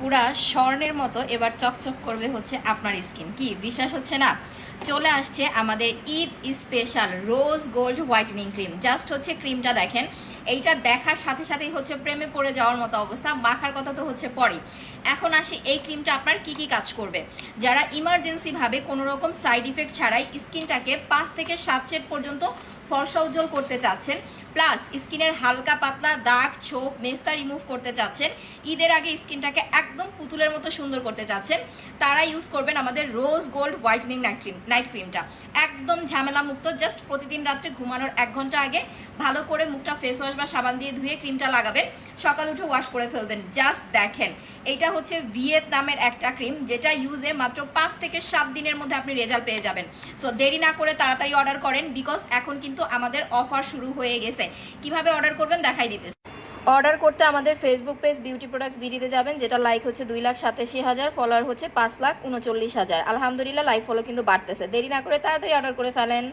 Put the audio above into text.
পুরা স্বর্ণের মতো এবার চকচক করবে হচ্ছে আপনার স্কিন। কি বিশ্বাস হচ্ছে না? চলে আসছে আমাদের Eid special rose gold whitening cream. Just হচ্ছে ক্রিমটা দেখেন, এইটা দেখার সাথে সাথেই হচ্ছে প্রেমে পড়ে যাওয়ার মতো অবস্থা। মাখার কথা তো হচ্ছে পরেই। এখন আসি এই ক্রিমটা আপনার কি কি কাজ করবে। যারা ইমার্জেন্সিভাবে কোনো রকম সাইড ইফেক্ট ছাড়াই স্কিনটাকে 5 থেকে 7 শেড পর্যন্ত ফর্সা উজ্জ্বল করতে চাচ্ছেন, প্লাস স্কিনের হালকা পাতলা দাগ ছোপ মেস্তা রিমুভ করতে চাচ্ছেন, ঈদের আগে স্কিনটাকে একদম পুতুলের মতো সুন্দর করতে চাচ্ছেন, তারা ইউজ করবেন আমাদের রোজ গোল্ড হোয়াইটেনিং নাইট ক্রিমটা। একদম ঝামেলা মুক্ত। জাস্ট প্রতিদিন রাত্রে ঘুমানোর 1 ঘন্টা আগে ভালো করে মুখটা ফেস ওয়াশ বা সাবান দিয়ে ধুয়ে ক্রিমটা লাগাবেন, সকাল উঠে ওয়াশ করে ফেলবেন। জাস্ট দেখেন, এইটা হচ্ছে ভিয়েতনামের একটা ক্রিম, যেটা ইউজে মাত্র 5 থেকে 7 দিনের মধ্যে আপনি রেজাল্ট পেয়ে যাবেন। সো দেরি না করে তাড়াতাড়ি অর্ডার করেন, বিকজ এখন কিন্তু আমাদের অফার শুরু হয়ে গেছে। কিভাবে অর্ডার করবেন দেখাই দিতেছি। অর্ডার করতে আমাদের ফেসবুক পেজ বিউটি প্রোডাক্টস বিডিতে যাবেন, যেটা লাইক হচ্ছে 2,87,000, ফলোয়ার হচ্ছে 5,39,000। আলহামদুলিল্লাহ লাইক ফলো কিন্তু বাড়তেছে। দেরি না করে তাড়াতাড়ি অর্ডার করে ফেলেন।